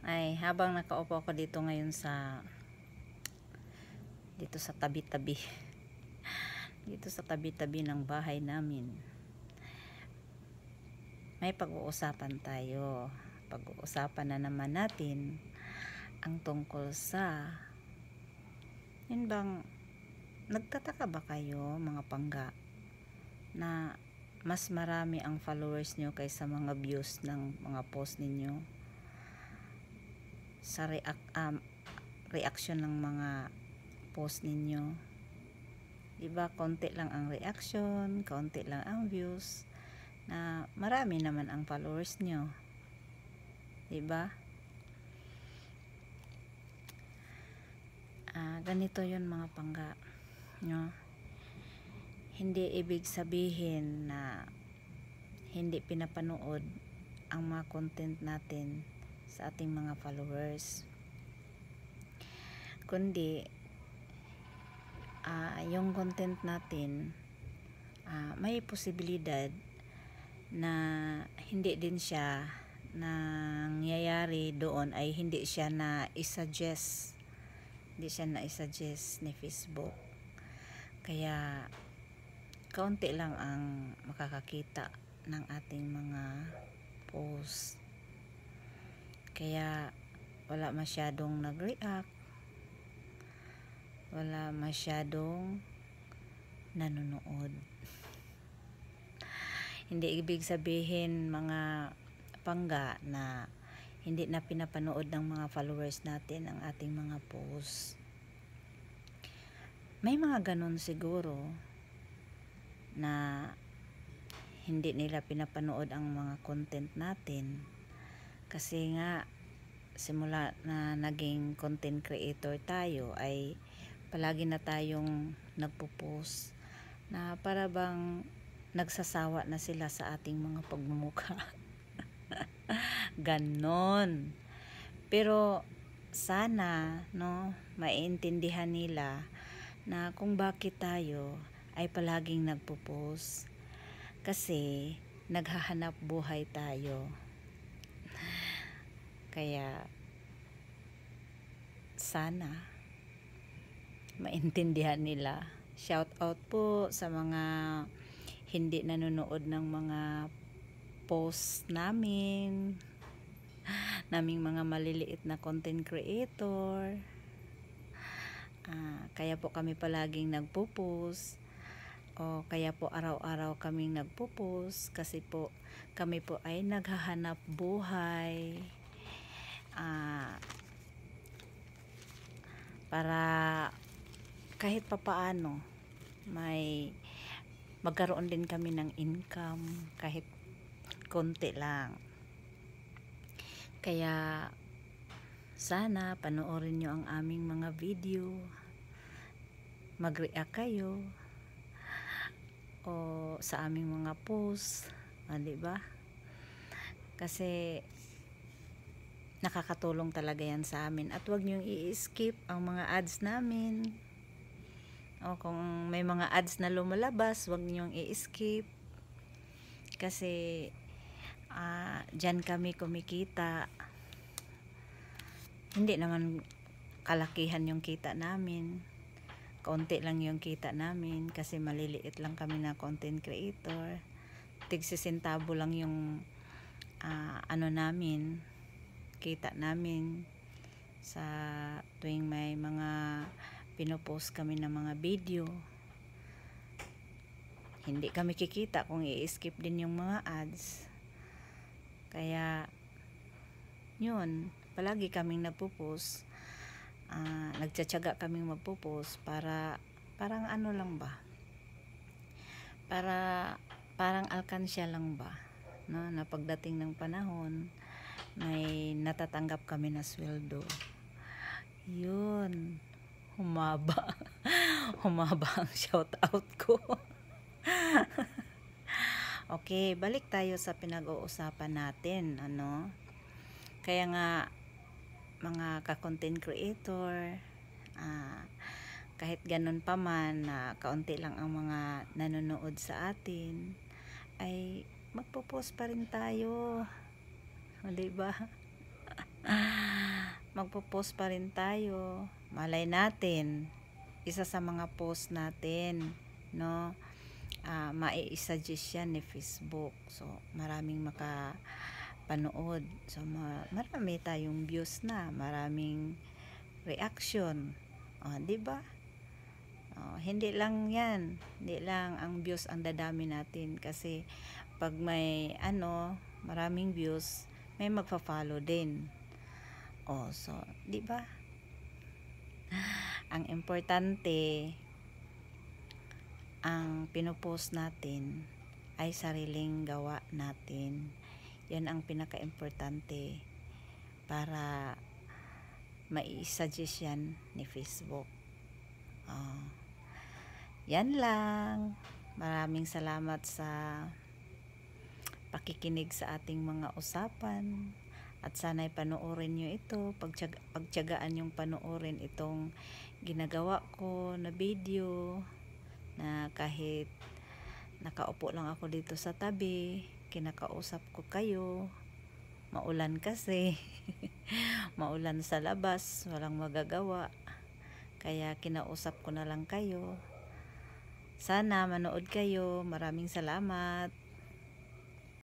Ay habang nakaupo ako dito ngayon dito sa tabi-tabi dito sa tabi-tabi ng bahay namin, may pag-uusapan na naman natin ang tungkol sa yun bang, nagtataka ba kayo mga pangga na mas marami ang followers nyo kaysa mga views ng mga post ninyo sa reaction ng mga post ninyo? Diba, konti lang ang reaction, konti lang ang views, na marami naman ang followers nyo, diba? Ganito yun mga pangga, no? Hindi ibig sabihin na hindi pinapanood ang mga content natin sa ating mga followers, kundi yung content natin may posibilidad na hindi din siya nangyayari doon, ay hindi siya na i-suggest ni Facebook. Kaya kaunti lang ang makakakita ng ating mga post, kaya wala masyadong nag-react, wala masyadong nanonood. Hindi ibig sabihin mga pangga na hindi na pinapanood ng mga followers natin ang ating mga posts. May mga ganun siguro na hindi nila pinapanood ang mga content natin kasi nga simula na naging content creator tayo ay palagi na tayong nagpo-post na para bang nagsasawa na sila sa ating mga pagmumukha. Ganon. Pero sana maiintindihan nila na kung bakit tayo ay palaging nagpo-post, kasi naghahanap buhay tayo. Kaya sana maintindihan nila. Shout out po sa mga hindi nanonood ng mga post naming mga maliliit na content creator. Kaya po kami palaging nagpo-post, o kaya po araw-araw kaming nagpo-post kasi po kami po ay naghahanap buhay, para kahit papaano may magkaroon din kami ng income kahit konti lang. Kaya sana panoorin nyo ang aming mga video, mag-react kayo o sa aming mga post, diba? Kasi nakakatulong talaga yan sa amin, at huwag nyo i-skip ang mga ads namin. O kung may mga ads na lumalabas, huwag nyo i-skip, kasi dyan kami kumikita. Hindi naman kalakihan yung kita namin, kaunti lang yung kita namin kasi maliliit lang kami na content creator. Tig-60 lang yung namin, kita namin sa tuwing may mga pinopost kami ng mga video. Hindi kami kikita kung i-skip din yung mga ads. Kaya yun, palagi kaming nagpo-post, nagtsatsaga kaming magpo-post para parang lang ba, parang alkansya lang ba, no? Na pagdating ng panahon may natatanggap kami na sweldo. Yun, humaba ang shout out ko. Okay, balik tayo sa pinag-uusapan natin, kaya nga mga ka-content creator, kahit ganun pa man na kaunti lang ang mga nanonood sa atin, ay magpo-post pa rin tayo, diba? magpo-post pa rin tayo. Malay natin, isa sa mga post natin, no, mai-suggest yan ni Facebook. So, maraming makapanood. So, marami tayong views na, maraming reaction. Di ba? Hindi lang yan. Hindi lang ang views ang dadami natin. Kasi, pag may, maraming views, may magpa-follow din. So, di ba? Ang importante, ang pinopost natin ay sariling gawa natin. Yan ang pinaka-importante para mai-suggest yan ni Facebook. Yan lang. Maraming salamat sa pakikinig sa ating mga usapan. At sana'y panoorin nyo ito. Pagtiyagaan yung panoorin itong ginagawa ko na video, na kahit nakaupo lang ako dito sa tabi, kinakausap ko kayo. Maulan kasi. Maulan sa labas, walang magagawa. Kaya kinausap ko na lang kayo. Sana manood kayo. Maraming salamat.